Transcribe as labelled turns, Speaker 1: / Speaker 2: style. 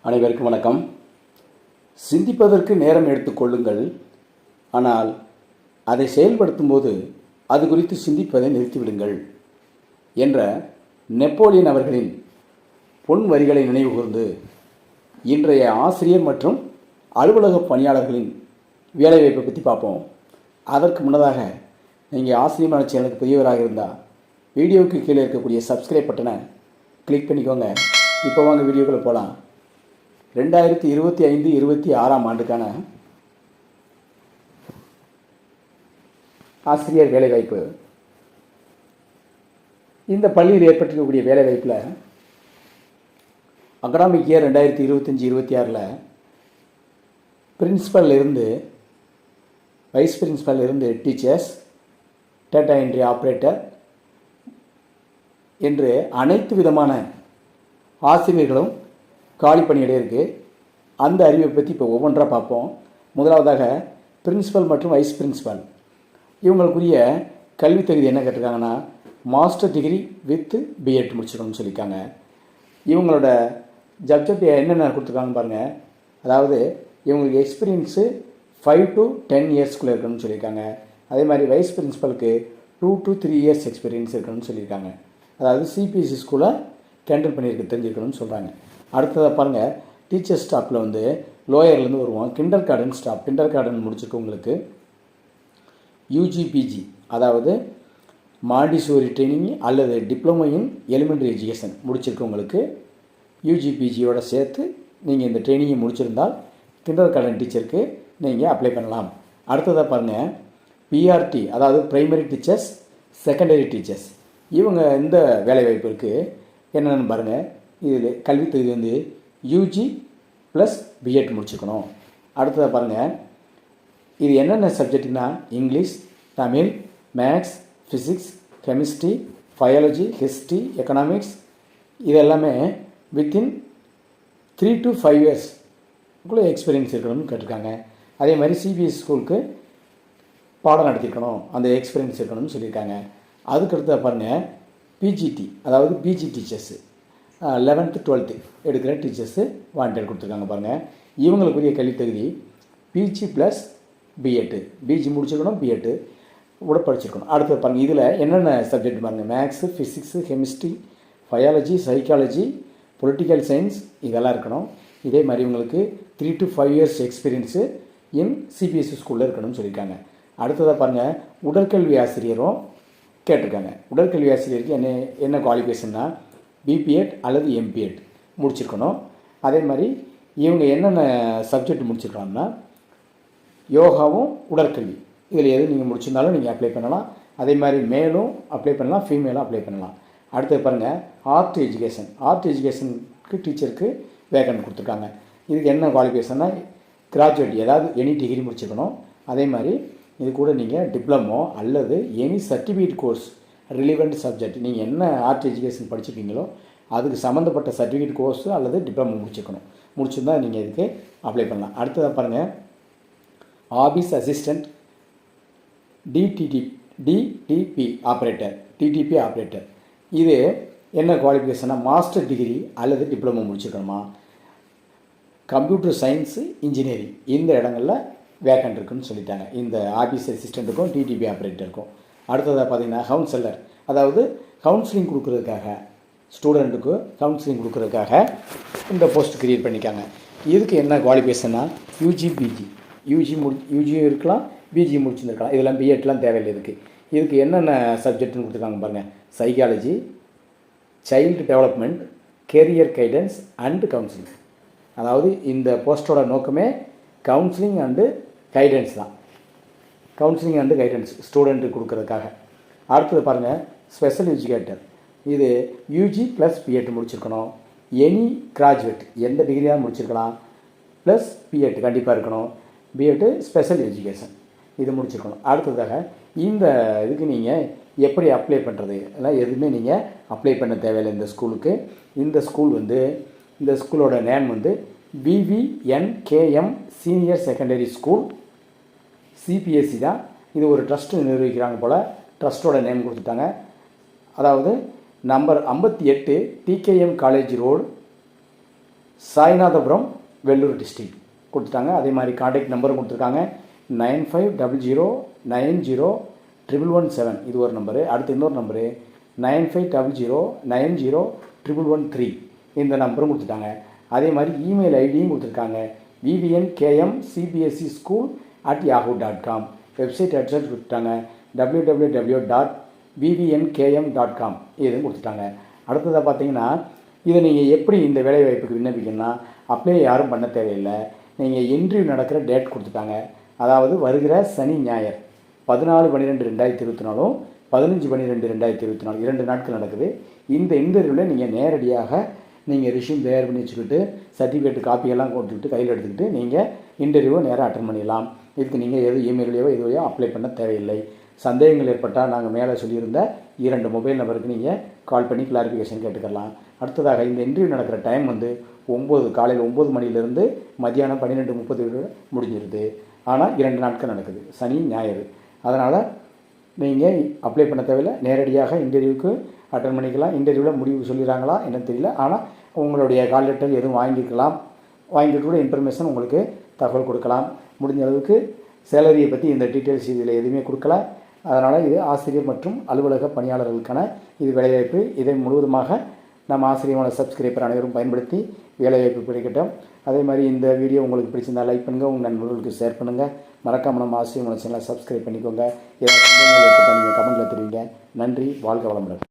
Speaker 1: அனைவருக்கும் வணக்கம். சிந்திப்பதற்கு நேரம் எடுத்துக்கொள்ளுங்கள், ஆனால் அதை செயல்படுத்தும் போது அது குறித்து சிந்திப்பதை நிறுத்திவிடுங்கள் என்ற நெப்போலியன் அவர்களின் பொன் வரிகளை நினைவுகூர்ந்து இன்றைய ஆசிரியர் மற்றும் அலுவலக பணியாளர்களின் வேலைவாய்ப்பை பற்றி பார்ப்போம். அதற்கு முன்னதாக நீங்கள் ஆசிரியமான சேனலுக்கு புதியவராக இருந்தால் வீடியோவுக்கு கீழே இருக்கக்கூடிய சப்ஸ்கிரைப் பட்டனை கிளிக் பண்ணிக்கோங்க. இப்போ வாங்க வீடியோக்குள்ளே போகலாம். 2025-26 ஆண்டுக்கான ஆசிரியர் வேலைவாய்ப்பு. இந்த பள்ளியில் ஏற்பட்டிருக்கக்கூடிய வேலைவாய்ப்பில் அகாடமிக் இயர் 2025-26 பிரின்சிபல் இருந்து வைஸ் பிரின்சிபல் இருந்து டீச்சர்ஸ், டேட்டா என்ட்ரி ஆப்ரேட்டர் என்று அனைத்து விதமான ஆசிரியர்களும் காலி பணியிட இருக்குது. அந்த அறிவை பற்றி இப்போ ஒவ்வொன்றாக பார்ப்போம். முதலாவதாக பிரின்சிபல் மற்றும் வைஸ் பிரின்சிபல் இவங்களுக்குரிய கல்வி தகுதி என்ன கேட்டிருக்காங்கன்னா, மாஸ்டர் டிகிரி வித் பிஎட் முடிச்சிருக்கணும்னு சொல்லியிருக்காங்க. இவங்களோட சப்ஜெக்ட் என்னென்ன கொடுத்துருக்காங்கன்னு பாருங்கள். அதாவது இவங்களுக்கு எக்ஸ்பீரியன்ஸு 5 to 10 இயர்ஸ்க்குள்ளே இருக்கணும்னு சொல்லியிருக்காங்க. அதே மாதிரி வைஸ் பிரின்சிபலுக்கு 2 to 3 இயர்ஸ் எக்ஸ்பீரியன்ஸ் இருக்கணும்னு சொல்லியிருக்காங்க. அதாவது சிபிஎஸ்சி ஸ்கூலில் டெண்டர் பண்ணியிருக்க தெரிஞ்சிருக்கணும்னு சொல்கிறாங்க. அடுத்ததாக பாருங்கள், டீச்சர் ஸ்டாஃபில் வந்து லோயர்லேருந்து வருவோம். Kindergarten staff, kindergarten முடிச்சிருக்கவங்களுக்கு யூஜிபிஜி, அதாவது மாண்டிசோரி ட்ரைனிங் அல்லது டிப்ளமோ இன் எலிமெண்ட்ரி எஜுகேஷன் முடிச்சிருக்கவங்களுக்கு யூஜிபிஜியோட சேர்த்து நீங்கள் இந்த ட்ரைனிங்கை முடிச்சிருந்தால் கிண்டர் கார்டன் டீச்சருக்கு நீங்கள் அப்ளை பண்ணலாம். அடுத்ததாக பாருங்கள், பிஆர்டி, அதாவது பிரைமரி டீச்சர்ஸ், செகண்டரி டீச்சர்ஸ், இவங்க இந்த வேலைவாய்ப்பிற்கு என்னென்னு பாருங்கள். இதில் கல்வி தகுதி வந்து யூஜி ப்ளஸ் பிஎட் முடிச்சுக்கணும். அடுத்ததாக பாருங்கள், இது என்னென்ன சப்ஜெக்ட்னா English, Tamil, maths, physics, chemistry, biology, history, economics, இது எல்லாமே வித்தின் 3 to 5 இயர்ஸ்க்குள்ளே எக்ஸ்பீரியன்ஸ் இருக்கணும்னு கேட்டிருக்காங்க. அதே மாதிரி சிபிஎஸ்சி ஸ்கூலுக்கு பாடம் நடத்திருக்கணும், அந்த எக்ஸ்பீரியன்ஸ் இருக்கணும்னு சொல்லியிருக்காங்க. அதுக்கடுத்த பாருங்கள், பிஜிடி, அதாவது பிஜி டீச்சர்ஸு 11th 12th எடுக்கிற டீச்சர்ஸு வாண்டட் கொடுத்துருக்காங்க. பாருங்கள், இவங்களுக்குரிய கல்வி தகுதி பிஜி ப்ளஸ் பிஎட்டு, பிஜி முடிச்சிருக்கணும், பிஎட்டு கூட படிச்சிருக்கணும். அடுத்தது பாருங்கள், இதில் என்னென்ன சப்ஜெக்ட் பாருங்கள், maths, physics, chemistry, biology, psychology, political science, இதெல்லாம் இருக்கணும். இதே மாதிரி இவங்களுக்கு 3 to 5 years experience in CBSE ஸ்கூலில் இருக்கணும்னு சொல்லியிருக்காங்க. அடுத்ததாக பாருங்கள், உடற்கல்வி ஆசிரியரும் கேட்டிருக்காங்க. உடற்கல்வி ஆசிரியருக்கு என்ன குவாலிஃபிகேஷன்னா பிபிஎட் அல்லது எம்பிஎட் முடிச்சிருக்கணும். அதே மாதிரி இவங்க என்னென்ன சப்ஜெக்ட் முடிச்சிருக்காங்கன்னா யோகாவும் உடற்கல்வி, இதில் எது நீங்கள் முடிச்சிருந்தாலும் நீங்கள் அப்ளை பண்ணலாம். அதே மாதிரி மேலும் அப்ளை பண்ணலாம், ஃபீமேலும் அப்ளை பண்ணலாம். அடுத்தது பாருங்கள், ஆர்ட் எஜுகேஷன், ஆர்ட் எஜுகேஷனுக்கு டீச்சருக்கு வேகன்ட் கொடுத்துருக்காங்க. இதுக்கு என்ன குவாலிஃபிகேஷன்னா கிராஜுவேட், ஏதாவது எனி டிகிரி முடிச்சிருக்கணும். அதே மாதிரி இது கூட நீங்கள் டிப்ளமோ அல்லது எனி சர்டிஃபிகேட் கோர்ஸ் ரிலிவெண்ட் சப்ஜெக்ட், நீங்கள் என்ன ஆர்ட் எஜுகேஷன் படிச்சிருக்கீங்களோ அதுக்கு சம்மந்தப்பட்ட சர்டிஃபிகேட் கோர்ஸு அல்லது டிப்ளமோ முடிச்சிருக்கணும். முடிச்சிருந்தால் நீங்கள் இதுக்கு அப்ளை பண்ணலாம். அடுத்ததாக பாருங்கள், office assistant, TDP operator, TDP operator, இது என்ன குவாலிஃபிகேஷனாக மாஸ்டர் டிகிரி அல்லது டிப்ளமோ முடிச்சிருக்கணுமா. கம்ப்யூட்டர் சயின்ஸு, இன்ஜினியரிங், இந்த இடங்களில் வேக்கண்ட் இருக்குன்னு சொல்லிட்டாங்க இந்த ஆஃபீஸ் அசிஸ்டண்ட்டுக்கும் டிடிபி ஆப்ரேட்டருக்கும். அடுத்ததாக பார்த்தீங்கன்னா கவுன்சிலர், அதாவது கவுன்சிலிங் கொடுக்குறதுக்காக, ஸ்டூடெண்ட்டுக்கு கவுன்சிலிங் கொடுக்குறதுக்காக இந்த போஸ்ட் க்ரியேட் பண்ணிக்காங்க. இதுக்கு என்ன குவாலிஃபிகேஷன்னா யூஜி, பிஜி, யூஜியும் இருக்கலாம், பிஜி முடிச்சுருக்கலாம். இதெல்லாம் பிஎட்லாம் தேவையில்லை. இதுக்கு என்னென்ன சப்ஜெக்ட்னு கொடுத்துருக்காங்க பாருங்கள், psychology, child development, career guidance and counselling. அதாவது இந்த போஸ்ட்டோட நோக்கமே கவுன்சிலிங் அண்டு கைடன்ஸ் தான். கவுன்சிலிங் அண்டு கைடன்ஸ் ஸ்டூடெண்ட்டுக்கு கொடுக்குறதுக்காக. அடுத்தது பாருங்கள், ஸ்பெஷல் எஜுகேட்டர், இது யூஜி ப்ளஸ் பிஎட் முடிச்சிருக்கணும். எனி கிராஜுவேட், எந்த டிகிரியாக முடிச்சிருக்கலாம், ப்ளஸ் பிஎட் கண்டிப்பாக இருக்கணும். பிஎட்டு ஸ்பெஷல் எஜுகேஷன் இது முடிச்சிருக்கணும். அடுத்ததாக இந்த இதுக்கு நீங்கள் எப்படி அப்ளை பண்ணுறது, எல்லாம் எதுவுமே நீங்கள் அப்ளை பண்ண தேவையில்லை இந்த ஸ்கூலுக்கு. இந்த ஸ்கூல் வந்து, இந்த ஸ்கூலோட நேம் வந்து VVNKM senior secondary school, CBSE தான். இது ஒரு ட்ரஸ்ட்டு நிர்வகிக்கிறாங்க போல், ட்ரஸ்ட்டோட நேம் கொடுத்துட்டாங்க. அதாவது number 58 TKM college road, Sainathapuram Vellore district கொடுத்துட்டாங்க. அதே மாதிரி கான்டாக்ட் நம்பரும் கொடுத்துருக்காங்க 9500901117 இது ஒரு நம்பரு. அடுத்து இன்னொரு நம்பரு 9500901113 இந்த நம்பரும் கொடுத்துட்டாங்க. அதே மாதிரி இமெயில் ஐடியும் கொடுத்துருக்காங்க vvnkmcbseschool@yahoo.com. வெப்சைட் அட்ரஸ் கொடுத்துட்டாங்க www.vvnkm.com இதுவும் கொடுத்துட்டாங்க. அடுத்ததாக பார்த்தீங்கன்னா இதை நீங்கள் எப்படி இந்த வேலைவாய்ப்புக்கு விண்ணப்பிக்கணும்னா அப்ளை யாரும் பண்ண தேவையில்லை. நீங்கள் இன்டர்வியூ நடக்கிற டேட் கொடுத்துட்டாங்க. அதாவது வருகிற சனி ஞாயிறு 14/12/2024 15/12/2024 2 நாட்கள் நடக்குது. இந்த இன்டர்வியூவில் நீங்கள் நேரடியாக நீங்கள் ரிஷ்யூம் தயார் பண்ணி வச்சுக்கிட்டு சர்டிஃபிகேட் காப்பியெல்லாம் கொடுத்துக்கிட்டு கையில் எடுத்துக்கிட்டு நீங்கள் இன்டர்வியூவை நேராக அட்டன் பண்ணிடலாம். இதுக்கு நீங்கள் எது இமெயிலையோ எதுவையோ அப்ளை பண்ண தேவையில்லை. சந்தேகங்கள் ஏற்பட்டால் நாங்கள் மேலே சொல்லியிருந்த 2 மொபைல் நம்பருக்கு நீங்கள் கால் பண்ணி கிளாரிஃபிகேஷன் கேட்டுக்கலாம். அடுத்ததாக இந்த இன்டர்வியூ நடக்கிற டைம் வந்து காலையில் 9 மணிலேருந்து மதியானம் 12:30 முடிஞ்சிருது. ஆனால் 2 நாட்கள் நடக்குது, சனி ஞாயிறு. அதனால் நீங்கள் அப்ளை பண்ண தேவையில்லை, நேரடியாக இன்டர்வியூக்கு அட்டன் பண்ணிக்கலாம். இன்டர்வியூவில் முடிவு சொல்லிடுறாங்களா என்னன்னு தெரியல. ஆனால் உங்களுடைய கால் லெட்டர் எதுவும் வாங்கிட்டு கூட இன்ஃபர்மேஷன் உங்களுக்கு தகவல் கொடுக்கலாம். முடிஞ்ச அளவுக்கு சேலரியை பற்றி இந்த டீட்டெயில்ஸ் இதில் எதுவுமே கொடுக்கல. அதனால் இது ஆசிரியர் மற்றும் அலுவலக பணியாளர்களுக்கான இது வேலைவாய்ப்பு. இதை முழுவதுமாக நம்ம ஆசிரியமான சப்ஸ்கிரைபர் அனைவரும் பயன்படுத்தி வேலைவாய்ப்பு கிடைக்கட்டும். அதே மாதிரி இந்த வீடியோ உங்களுக்கு பிடிச்சிருந்தால் லைக் பண்ணுங்கள், உங்கள் நண்பர்களுக்கு ஷேர் பண்ணுங்கள். மறக்காமல் நம்ம ஆசிரியமான சேனலை சப்ஸ்கிரைப் பண்ணிக்கோங்க. ஏதாவது சந்தேகங்கள் ஏற்பட்டால் நீங்கள் கமெண்ட்டில் தெரிவிங்க. நன்றி, வாழ்க வளமுடன்.